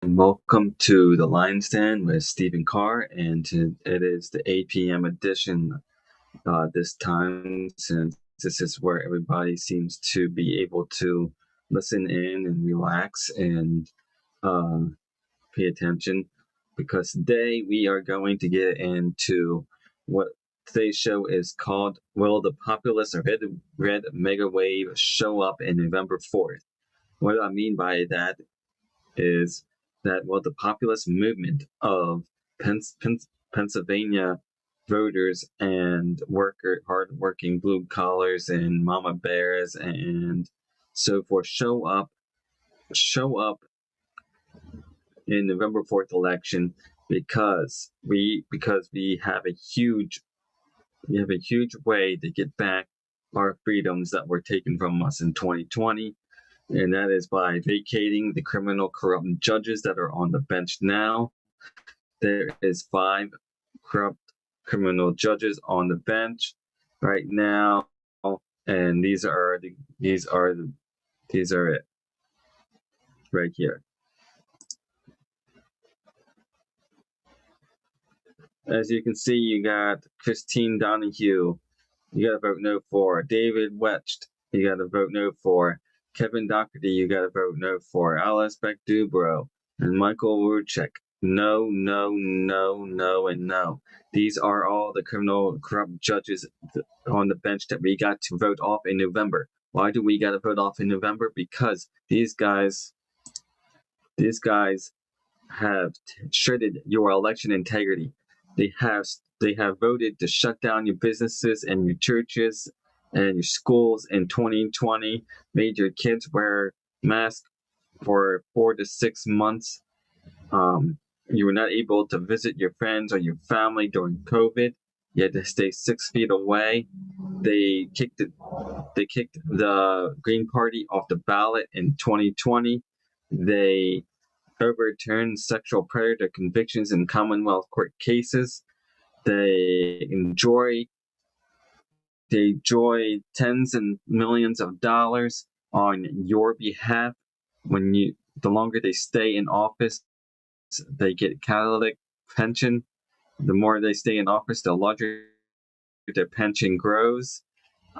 Welcome to the Lion Stand with Stephen Carr, and it is the 8 p.m. edition this time, since this is where everybody seems to be able to listen in and relax and uh, pay attention, because today we are going to get into what today's show is called Will the Populist or Red Mega Wave Show Up in November 4th? What I mean by that is that, well, the populist movement of Pennsylvania voters and hardworking blue collars and Momma Bears and so forth show up in November 4th election, because we have a huge way to get back our freedoms that were taken from us in 2020, and that is by vacating the criminal corrupt judges that are on the bench now. There is 5 corrupt criminal judges on the bench right now, and these are it right here. As you can see, you got Christine Donahue, you got to vote no for. David Wecht, you got to vote no for. Kevin Doherty, you got to vote no for. Alice Beck-Dubrow and Michael Wurchek. No, no, no, no, and no. These are all the criminal corrupt judges on the bench that we got to vote off in November. Why do we got to vote off in November? Because these guys have shredded your election integrity. They have voted to shut down your businesses and your churches and your schools in 2020, made your kids wear masks for 4 to 6 months. You were not able to visit your friends or your family during COVID. You had to stay 6 feet away. They kicked the Green Party off the ballot in 2020. They overturned sexual predator convictions in Commonwealth court cases. They enjoy tens and millions of dollars on your behalf. The longer they stay in office, they get catalytic pension. The more they stay in office, the larger their pension grows.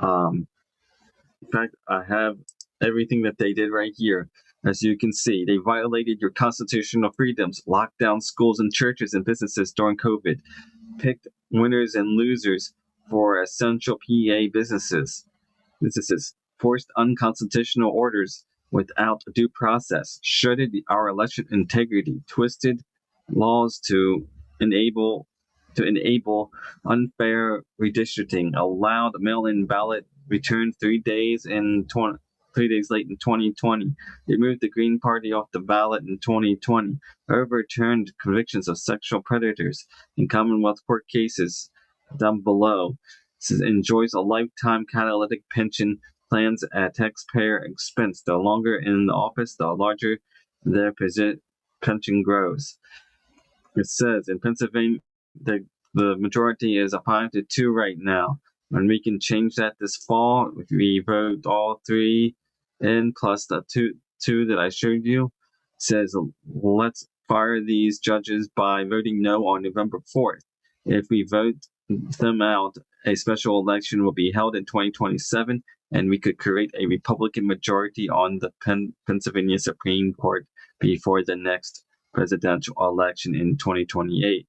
In fact, I have everything that they did right here. As you can see, they violated your constitutional freedoms, locked down schools and churches and businesses during COVID, picked winners and losers for essential PA businesses, forced unconstitutional orders without due process, shredded our election integrity, twisted laws to enable unfair redistricting, allowed mail-in ballot return 3 days late in 2020, removed the Green Party off the ballot in 2020, overturned convictions of sexual predators in Commonwealth court cases down below. This enjoys a lifetime catalytic pension plans at taxpayer expense. The longer in the office, the larger their pension grows. It says in Pennsylvania, the majority is a 5-2 right now, and we can change that this fall if we vote all 3 in, plus the two that I showed you. It says, let's fire these judges by voting no on November 4th. If we vote them out, a special election will be held in 2027, and we could create a Republican majority on the Pennsylvania Supreme Court before the next presidential election in 2028.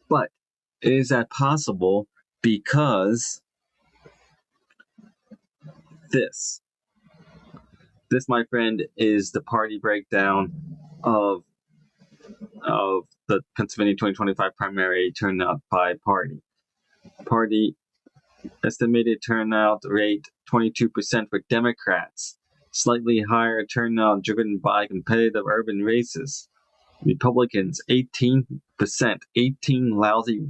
But is that possible? Because this, my friend, is the party breakdown of the Pennsylvania 2025 primary turnout by party. Party estimated turnout rate 22% for Democrats, slightly higher turnout driven by competitive urban races. Republicans 18%, 18 lousy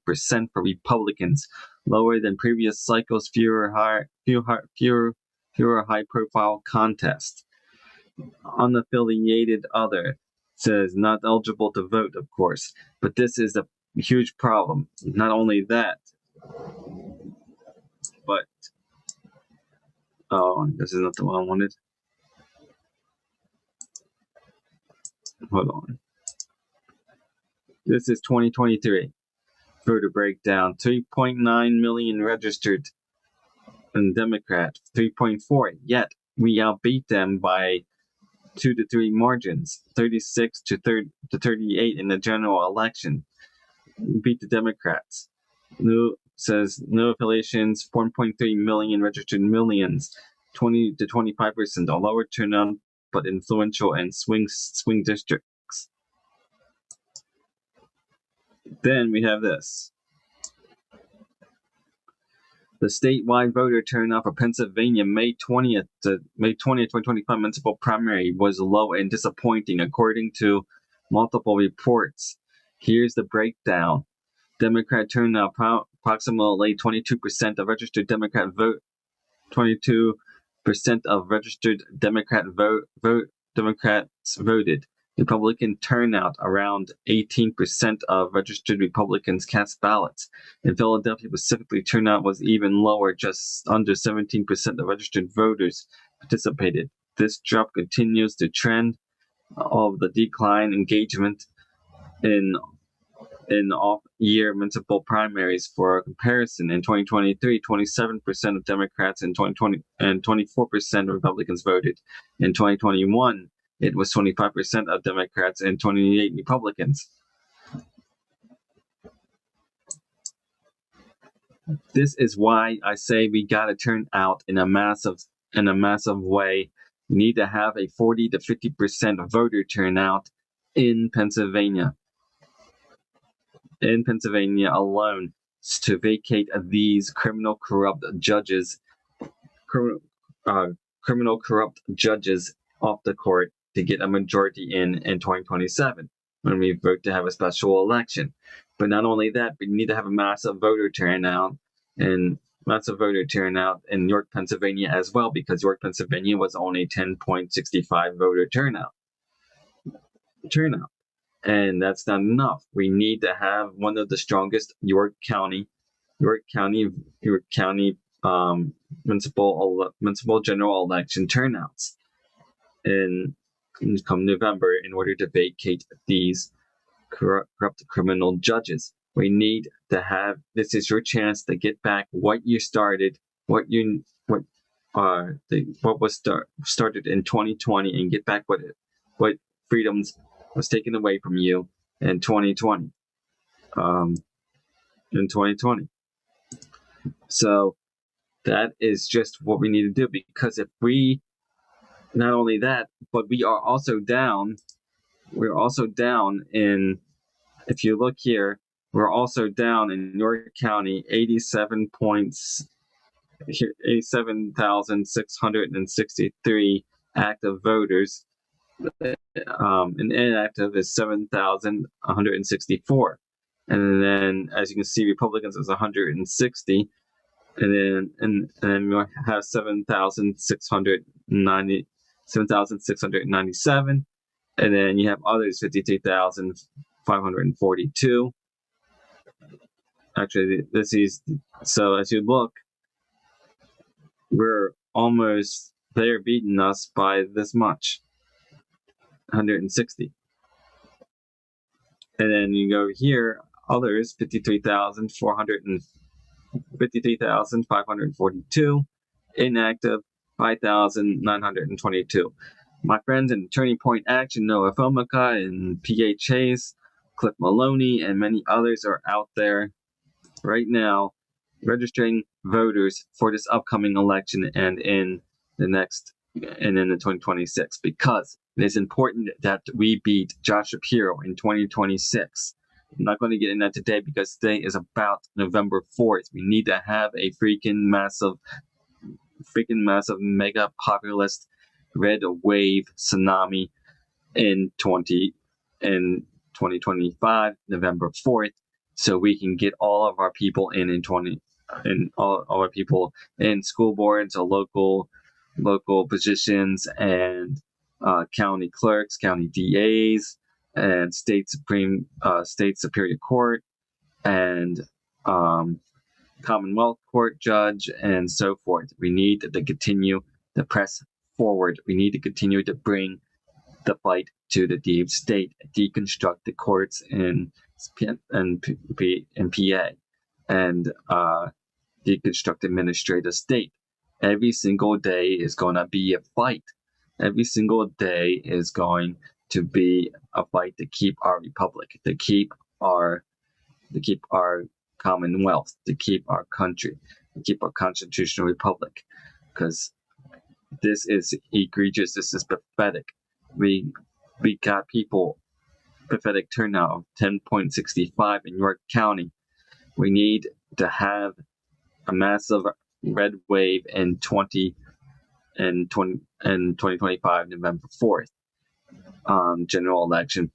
percent for Republicans, lower than previous cycles, fewer high-profile contests. Unaffiliated other says not eligible to vote, of course, but this is a huge problem. Not only that, but Oh, this is not the one I wanted. Hold on. This is 2023. Voter breakdown. 3.9 million registered in Democrat. 3.4. Yet we outbeat them by 2 to 3 margins. 36 to 38 in the general election. We beat the Democrats. No says no affiliations. 1.3 million registered millions. 20 to 25%. A lower turnout, but influential in swing districts. Then we have this. The statewide voter turnout for Pennsylvania May 20th, 2025 municipal primary was low and disappointing, according to multiple reports. Here's the breakdown. Democrat turnout approximately 22% of registered Democrat vote. 22% of registered Democrats voted. Republican turnout, around 18% of registered Republicans cast ballots. In Philadelphia specifically, turnout was even lower, just under 17% of registered voters participated. This drop continues the trend of the decline engagement in off-year municipal primaries. For comparison, in 2023, 27% of Democrats and 24% of Republicans voted. In 2021, it was 25% of Democrats and 28 Republicans. This is why I say we gotta turn out in a massive way. We need to have a 40 to 50% voter turnout in Pennsylvania. In Pennsylvania alone, to vacate these criminal corrupt judges off the court, to get a majority in 2027 when we vote to have a special election. But not only that, we need to have a massive voter turnout in York, Pennsylvania as well, because York, Pennsylvania was only 10.65 voter turnout. And that's not enough. We need to have one of the strongest York County municipal general election turnouts in come November in order to vacate these corrupt criminal judges. We need to have, this is your chance to get back what you started, what was started in 2020, and get back what freedoms was taken away from you in 2020. So that is just what we need to do, because if we, not only that, but we are also down. We're also down in, if you look here, we're also down in York County 87,663 active voters. And inactive is 7,164. And then, as you can see, Republicans is 160. And then we have 7,697, and then you have others 53,542. Actually, this is, so as you look, we're almost, they're beating us by this much, 160. And then you go here, others 53,542, inactive 5,922. My friends in Turning Point Action, Noah Fomica and PH Hayes, Cliff Maloney, and many others are out there right now registering voters for this upcoming election and in the 2026, because it is important that we beat Josh Shapiro in 2026. I'm not going to get into that today because today is about November 4th. We need to have a freaking massive mega populist red wave tsunami in 2025, November 4th, so we can get all of our people in all our people in school boards or local positions, and county clerks, county DAs, and state superior court, and Commonwealth Court judge, and so forth. We need to continue to press forward. We need to continue to bring the fight to the deep state, deconstruct the courts in PA, and deconstruct administrative state. Every single day is going to be a fight. Every single day is going to be a fight to keep our republic, to keep our commonwealth, to keep our country, to keep our constitutional republic. Because this is egregious. This is pathetic. We got people, pathetic turnout of 10.65 in York County. We need to have a massive red wave in 2025, November 4th. General election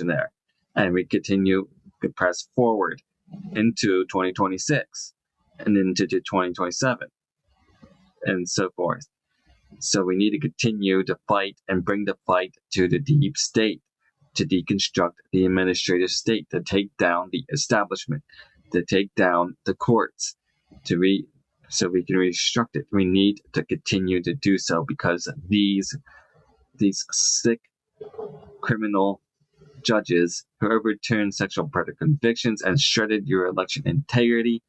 there. And we continue to press forward into 2026 and into 2027 and so forth. So we need to continue to fight and bring the fight to the deep state, to deconstruct the administrative state, to take down the establishment, to take down the courts, so we can reconstruct it. We need to continue to do so because these sick criminal judges who overturned sexual predator convictions and shredded your election integrity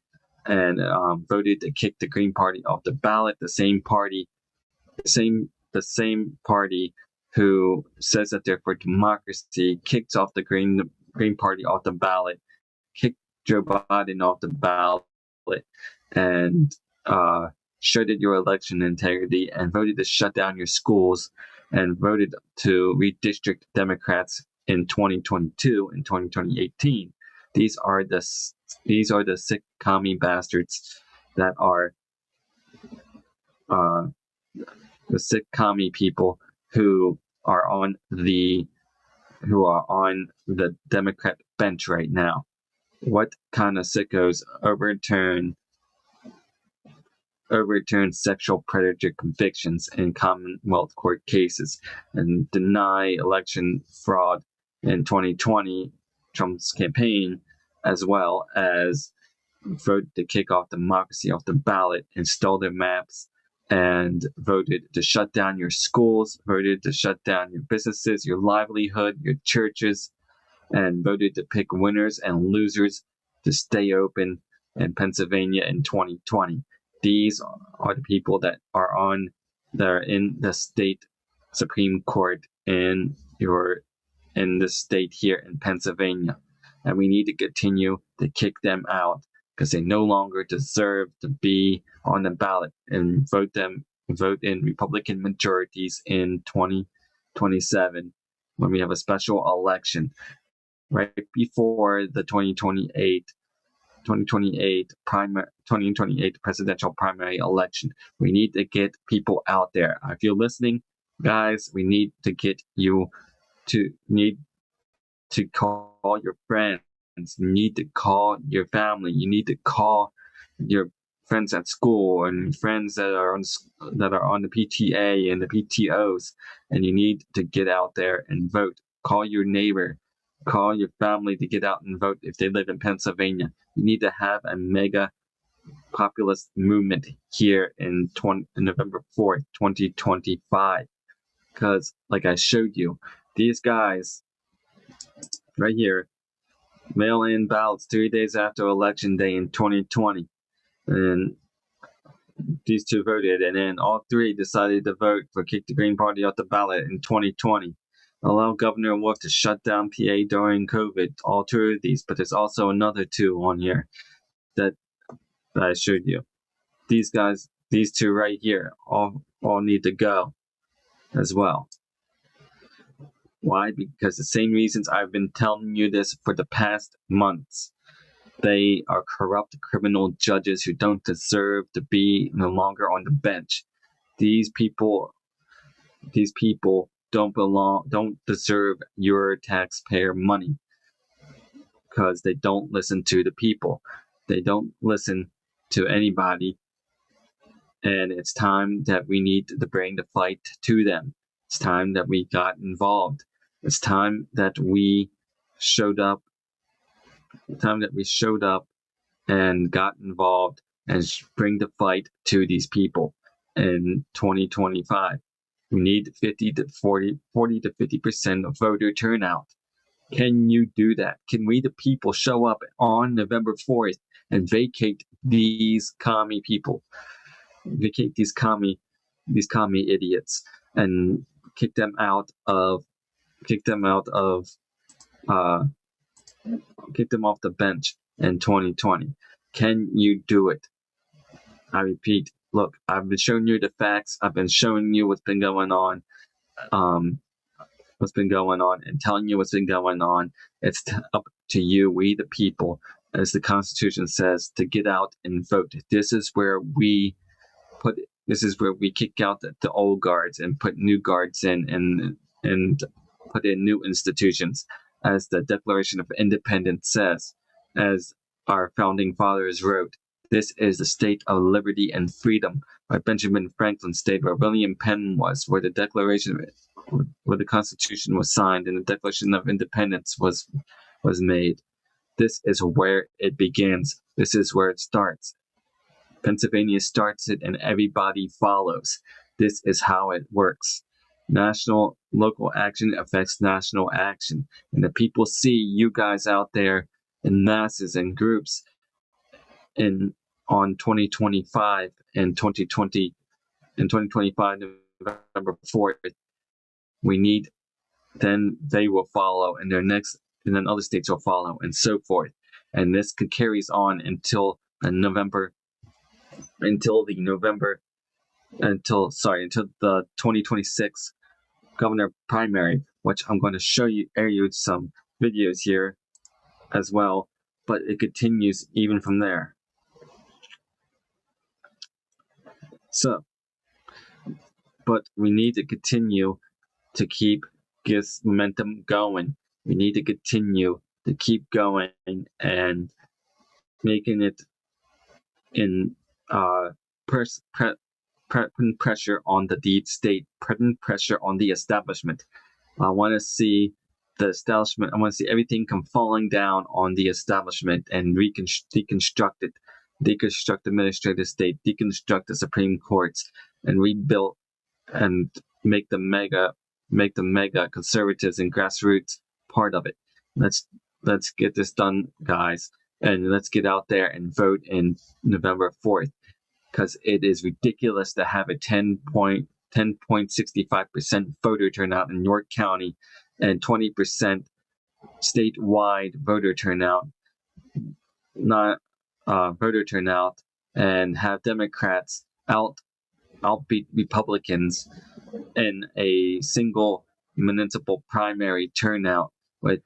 and voted to kick the Green Party off the ballot, the same party who says that they're for democracy, kicked off the Green Party off the ballot, kicked Joe Biden off the ballot, and shredded your election integrity and voted to shut down your schools and voted to redistrict Democrats in 2022 and 2018. These are the sick commie bastards that are the sick commie people who are on the Democrat bench right now. What kind of sickos overturn sexual predator convictions in Commonwealth Court cases and deny election fraud in 2020, Trump's campaign, as well as vote to kick off democracy off the ballot, install their maps, and voted to shut down your schools, voted to shut down your businesses, your livelihood, your churches, and voted to pick winners and losers to stay open in Pennsylvania in 2020. These are the people that are in the state Supreme Court in the state here in Pennsylvania. And we need to continue to kick them out because they no longer deserve to be on the ballot and vote in Republican majorities in 2027 when we have a special election right before the 2028 presidential primary election. We need to get people out there. If you're listening, guys, we need to get you to call your friends. You need to call your family. You need to call your friends at school and friends that are on the PTA and the PTOs, and you need to get out there and vote. Call your neighbor. Call your family to get out and vote if they live in Pennsylvania. You need to have a MAGA Populist Movement here in November 4th, 2025. Because, like I showed you, these guys right here, mail-in ballots 3 days after Election Day in 2020. And these two voted, and then all three decided to vote for kick the Green Party off the ballot in 2020. Allow Governor Wolf to shut down PA during COVID. All two of these, but there's also another two on here that I showed you. These guys, these two right here, all need to go as well. Why? Because the same reasons I've been telling you this for the past months. They are corrupt criminal judges who don't deserve to be no longer on the bench. These people don't deserve your taxpayer money because they don't listen to the people. They don't listen to anybody. And it's time that we need to bring the fight to them. It's time that we got involved. It's time that we showed up The time that we showed up and got involved and bring the fight to these people in 2025. We need 40 to 50% of voter turnout. Can you do that? Can we, the people, show up on November 4th and vacate these commie people? Vacate these commie idiots and kick them off the bench in 2020. Can you do it? I repeat, look, I've been showing you the facts. I've been showing you what's been going on. And telling you what's been going on. It's up to you, we the people, as the Constitution says, to get out and vote. This is where we kick out the old guards and put new guards in and put in new institutions, as the Declaration of Independence says, as our founding fathers wrote. This is the state of liberty and freedom, where Benjamin Franklin stayed, where William Penn was, where the Constitution was signed and the Declaration of Independence was made. This is where it begins. This is where it starts. Pennsylvania starts it and everybody follows. This is how it works. Local action affects national action. And the people see you guys out there in masses and groups on 2025 and 2025 November 4th. Then they will follow, and then other states will follow, and so forth. And this carries on until the 2026 governor primary, which I'm going to air you some videos here as well, but it continues even from there. So, but we need to continue to keep this momentum going. We need to continue to keep going and making it in putting pressure on the deep state, putting pressure on the establishment. I want to see the establishment. I want to see everything come falling down on the establishment and deconstruct it. Deconstruct the administrative state, deconstruct the Supreme Courts, and rebuild and make the mega conservatives and grassroots part of it. Let's get this done, guys, and let's get out there and vote in November 4th, because it is ridiculous to have a 10.65% voter turnout in York County and 20% statewide voter turnout, and have Democrats outbeat Republicans in a single municipal primary turnout with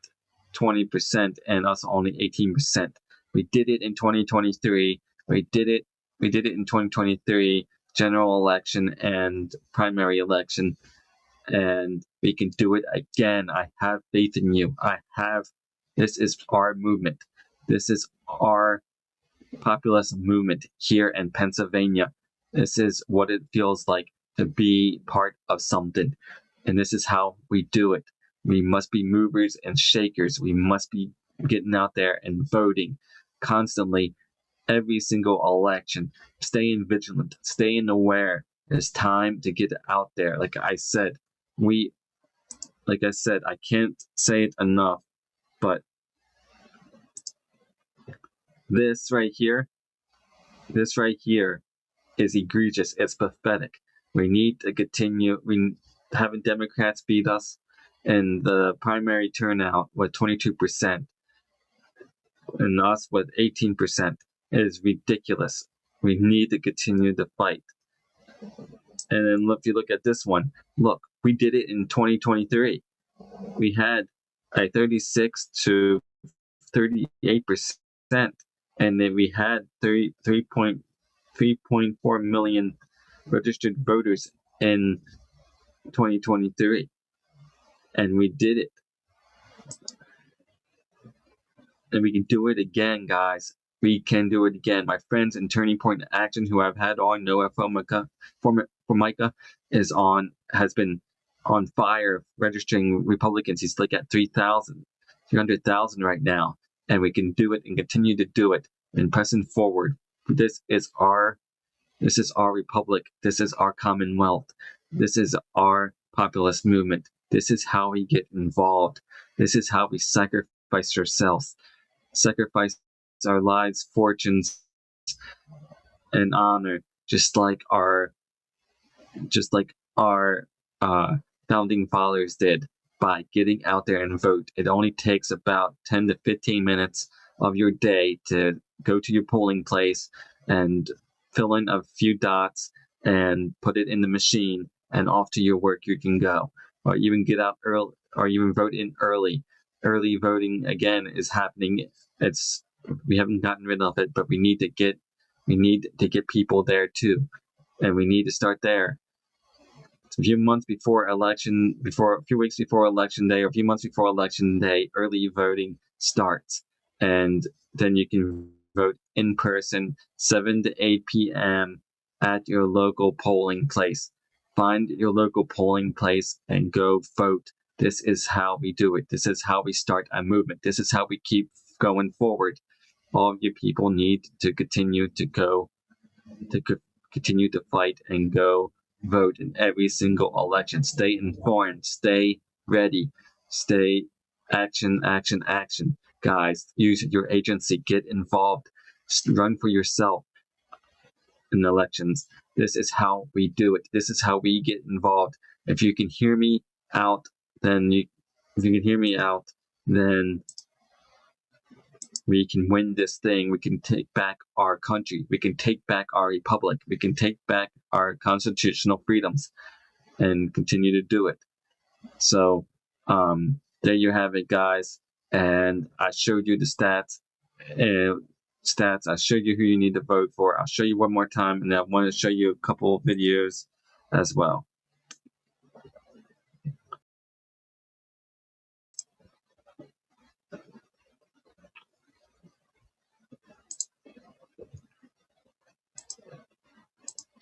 20% and us only 18%. We did it in 2023. We did it in 2023 general election and primary election, and we can do it again. I have faith in you. This is our movement. This is our populist movement here in Pennsylvania. This is what it feels like to be part of something. And this is how we do it. We must be movers and shakers. We must be getting out there and voting constantly every single election, staying vigilant, staying aware. It's time to get out there. Like I said, I can't say it enough, but this right here is egregious. It's pathetic. We need to continue. Having Democrats beat us in the primary turnout with 22% and us with 18%. It is ridiculous. We need to continue to fight. And then if you look at this one, look, we did it in 2023. We had a 36 to 38%, and then we had 3.4 million registered voters in 2023, and we did it. And we can do it again, guys. We can do it again. My friends in Turning Point Action, who I've had on, Noah Formica has been on fire registering Republicans. He's like at 300,000 right now. and we can do it and continue to do it and pressing forward. This is our republic. This is our commonwealth. This is our populist movement. This is how we get involved. This is how we sacrifice ourselves, sacrifice our lives, fortunes, and honor, just like our founding fathers did, by getting out there and vote. It only takes about 10 to 15 minutes of your day to go to your polling place and fill in a few dots and put it in the machine, and off to your work you can go. Or even get out early, or even vote in early. Early voting again is happening. We haven't gotten rid of it, but we need to get people there too, and we need to start there. A few weeks before election day, or a few months before election day, early voting starts, and then you can vote in person 7 to 8 p.m. at your local polling place. Find your local polling place and go vote. This is how we do it. This is how we start a movement. This is how we keep going forward. All of you people need to continue to fight and go vote in every single election. Stay informed. Stay ready. Stay action. Guys, use your agency. Get involved. Run for yourself in elections. This is how we do it. This is how we get involved. If you can hear me out, then we can win this thing. We can take back our country. We can take back our republic. We can take back our constitutional freedoms and continue to do it. So there you have it, guys. And I showed you the stats. I showed you who you need to vote for. I'll show you one more time, and I want to show you a couple of videos as well.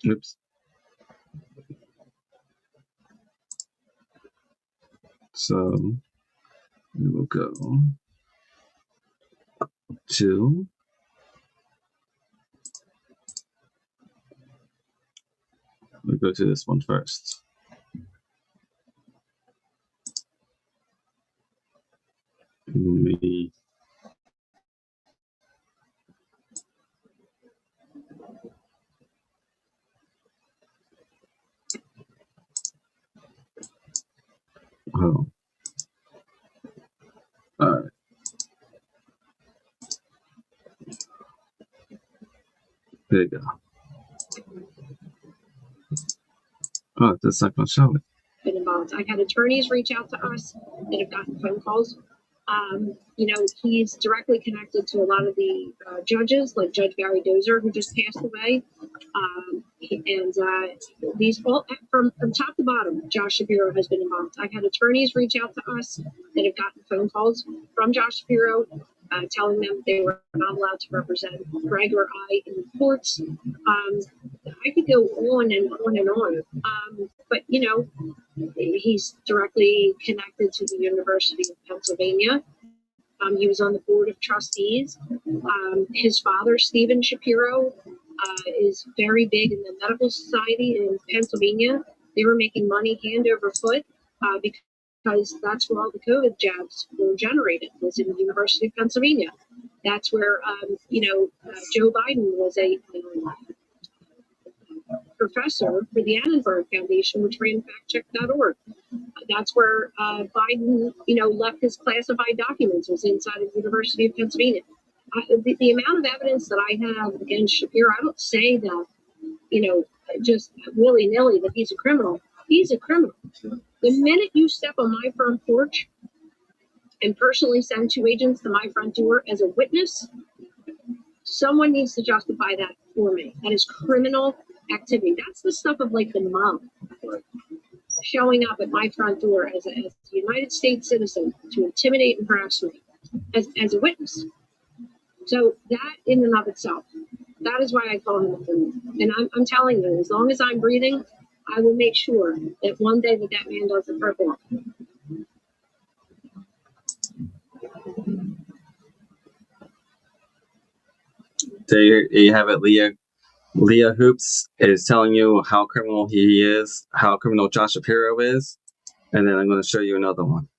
Oops. So we will go to this one first. Maybe all right. There you go. Oh, that's not going to show it. Been involved. I had attorneys reach out to us that have gotten phone calls. He's directly connected to a lot of the judges, like Judge Gary Dozer, who just passed away. These all from top to bottom, Josh Shapiro has been involved. I had attorneys reach out to us that have gotten phone calls from Josh Shapiro, telling them they were not allowed to represent Greg or I in the courts. I could go on and on and on. But he's directly connected to the University of Pennsylvania. He was on the board of trustees. His father, Stephen Shapiro, is very big in the medical society in Pennsylvania. They were making money hand over foot because that's where all the COVID jabs were generated, was in the University of Pennsylvania. That's where, Joe Biden was a professor for the Annenberg Foundation, which ran factcheck.org. That's where Biden, left his classified documents, was inside of the University of Pennsylvania. The amount of evidence that I have against Shapiro, I don't say that, just willy-nilly that he's a criminal. He's a criminal. The minute you step on my front porch and personally send 2 agents to my front door as a witness, someone needs to justify that for me. That is criminal activity. That's the stuff of like the mob showing up at my front door as a United States citizen to intimidate and harass me as a witness. So that in and of itself, that is why I call him a criminal. And I'm telling you, as long as I'm breathing, I will make sure that one day that man does the purple. There you have it, Leah. Leah Hoops is telling you how criminal he is, how criminal Josh Shapiro is, and then I'm going to show you another one.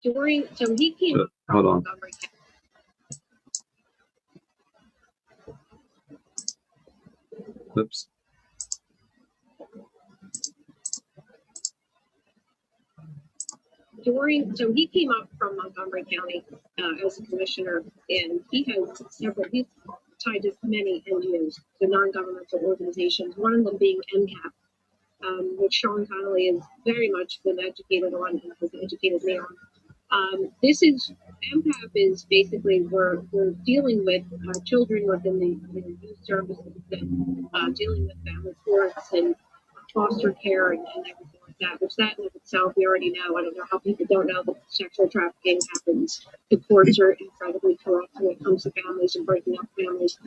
So he came. Hold on. Oops. So he came up from Montgomery County as a commissioner, and he has he's tied to many NGOs, so non-governmental organizations, one of them being MCAP, which Sean Connolly is very much been educated on and has educated me on. MCAP is basically we're dealing with children within the youth services, and dealing with family courts and foster care and everything like that, which that in of itself we already know. I don't know how people don't know that sexual trafficking happens. The courts are incredibly corrupt when it comes to families and breaking up families.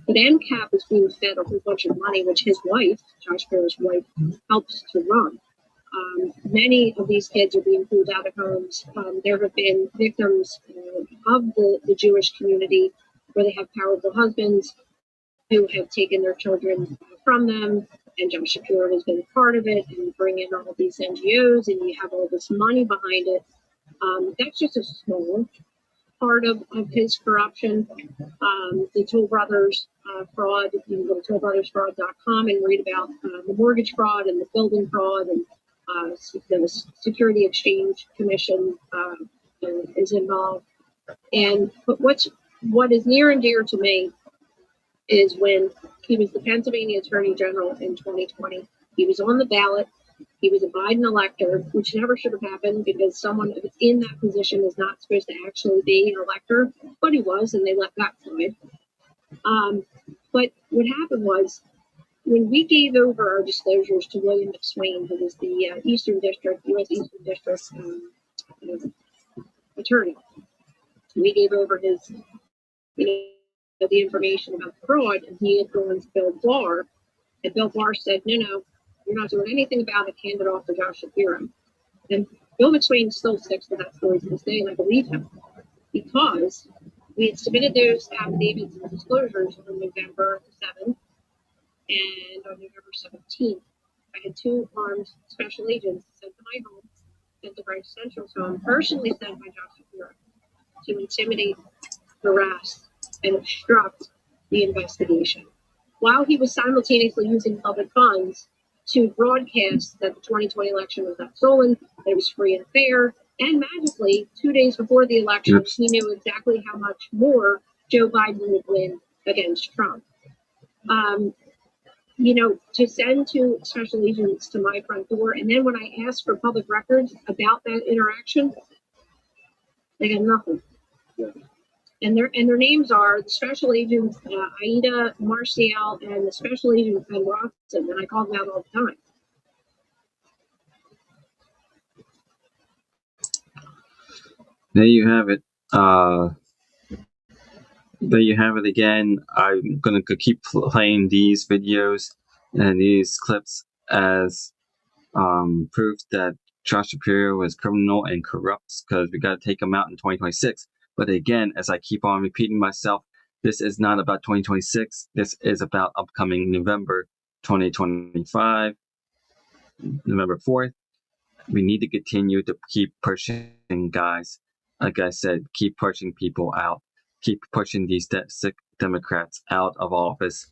But MCAP is being fed a whole bunch of money, which his wife, Josh Barrett's wife, helps to run. Many of these kids are being pulled out of homes. There have been victims of the Jewish community where they have powerful husbands who have taken their children from them, and Josh Shapiro has been part of it, and bring in all of these NGOs, and you have all this money behind it. That's just a small part of his corruption. The Toll Brothers fraud, you can go to tollbrothersfraud.com and read about the mortgage fraud and the building fraud, and the Security Exchange Commission is involved. But what is near and dear to me is when he was the Pennsylvania Attorney General in 2020. He was on the ballot. He was a Biden elector, which never should have happened because someone in that position is not supposed to actually be an elector, but he was, and they let that slide. But what happened was when we gave over our disclosures to William McSwain, who was the U.S. Eastern District attorney, we gave over his, the information about the fraud, and he had gone to Bill Barr, and Bill Barr said, no, you're not doing anything about it, hand it off to Josh Shapiro. And Bill McSwain still sticks to that story to this day, and I believe him, because we had submitted those affidavits and disclosures on November 7th, and on November 17th, I had 2 armed special agents sent to my home, sent to Bryce Central's home, personally sent by Josh Shapiro to intimidate, harass, and obstruct the investigation, while he was simultaneously using public funds to broadcast that the 2020 election was not stolen, that it was free and fair, and magically, 2 days before the election, he knew exactly how much more Joe Biden would win against Trump. To send 2 special agents to my front door, and then when I asked for public records about that interaction, they got nothing. Yeah. And their names are the special agents Aida Marcial and the special agent Ben Rothson, and I call them out all the time. There you have it. There you have it again. I'm gonna keep playing these videos and these clips as proof that Josh Shapiro is criminal and corrupt, because we got to take him out in 2026. But again, as I keep on repeating myself, this is not about 2026. This is about upcoming November 2025, November 4th. We need to continue to keep pushing, guys. Like I said, keep pushing people out. Keep pushing these sick Democrats out of office,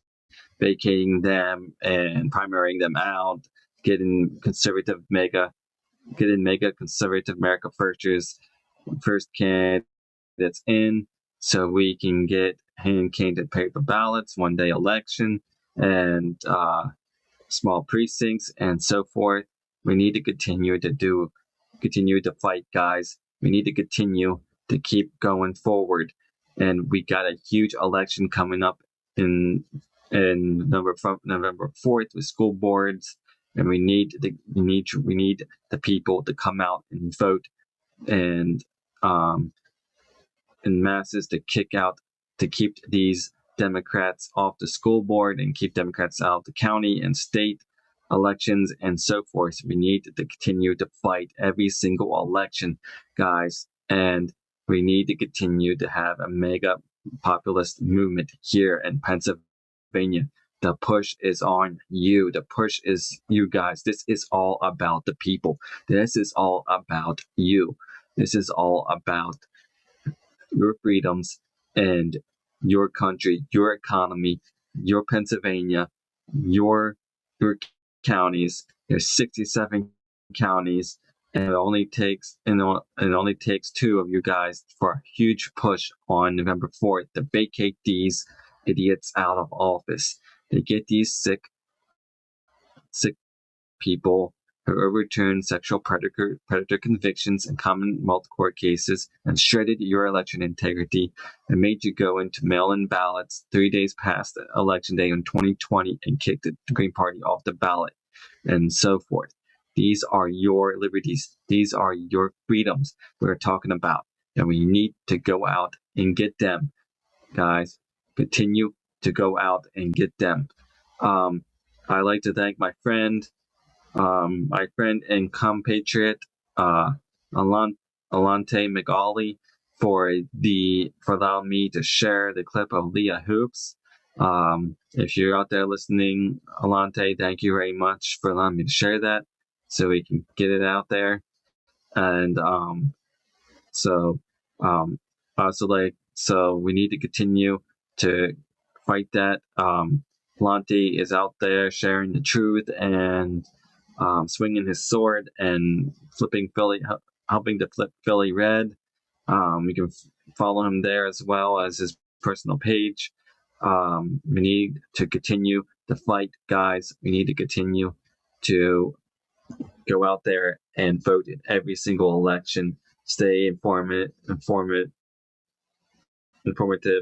vacating them and primarying them out, getting MAGA conservative America first candidates in, so we can get hand-candidate paper ballots, one-day election, and small precincts, and so forth. We need to continue to fight, guys. We need to continue to keep going forward. And we got a huge election coming up in November 4th with school boards, and we need the people to come out and vote and in masses to keep these Democrats off the school board and keep Democrats out of the county and state elections and so forth. We need to continue to fight every single election, guys, and we need to continue to have a MAGA populist movement here in Pennsylvania. The push is on you. The push is you guys. This is all about the people. This is all about you. This is all about your freedoms and your country, your economy, your Pennsylvania, your counties. There's 67 counties, and it only takes two of you guys for a huge push on November 4th to vacate these idiots out of office. They get these sick people who overturned sexual predator convictions in Commonwealth court cases and shredded your election integrity and made you go into mail-in ballots 3 days past election day in 2020 and kicked the Green Party off the ballot and so forth. These are your liberties. These are your freedoms we're talking about. And we need to go out and get them, guys. Continue to go out and get them. I'd like to thank my friend and compatriot, Alante McAuley, for allowing me to share the clip of Leah Hoops. If you're out there listening, Alante, thank you very much for allowing me to share that so we can get it out there. And so we need to continue to fight that. Alante is out there sharing the truth and swinging his sword and helping to flip Philly red. You can follow him there as well as his personal page. We need to continue to fight, guys. We need to continue to go out there and vote in every single election. Stay informative,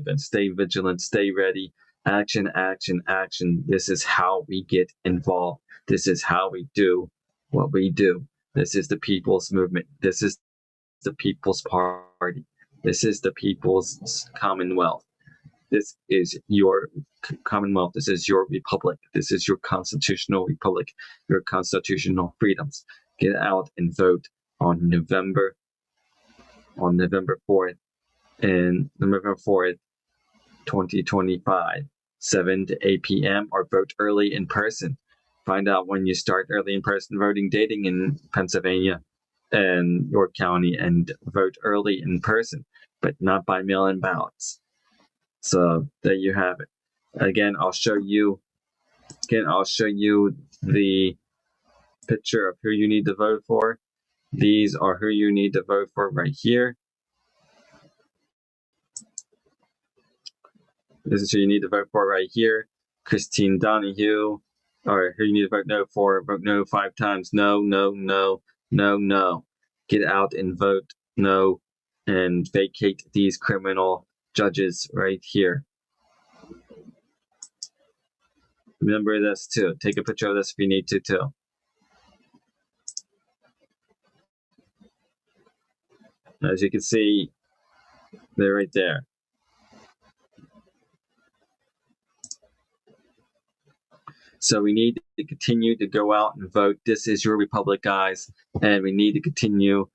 and stay vigilant. Stay ready. Action, action, action. This is how we get involved. This is how we do what we do. This is the people's movement. This is the people's party. This is the people's commonwealth. This is your commonwealth. This is your republic. This is your constitutional republic, your constitutional freedoms. Get out and vote on November 4th, and November 4th, 2025, 7 to 8 p.m. or vote early in person. Find out when you start early in person voting dating in Pennsylvania and York County, and vote early in person, but not by mail-in ballots. So there you have it. Again, I'll show you the picture of who you need to vote for. These are who you need to vote for right here. This is who you need to vote for right here. Christine Donahue, or who you need to vote no for. Vote no 5 times. No, no, no, no, no. Get out and vote no and vacate these criminal judges right here. Remember this too. Take a picture of this if you need to too. As you can see, they're right there. So we need to continue to go out and vote. This is your republic, guys, and we need to continue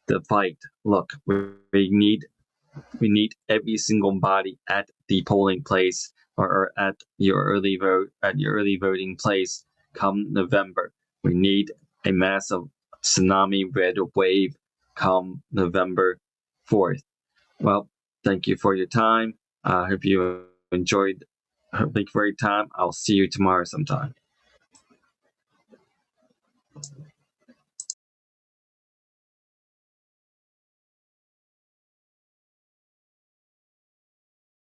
the fight. Look, we need every single body at the polling place or at your early voting place come November. We need a massive tsunami red wave come November 4th. Well, thank you for your time. I hope you enjoyed. Thank you for your time. I'll see you tomorrow sometime.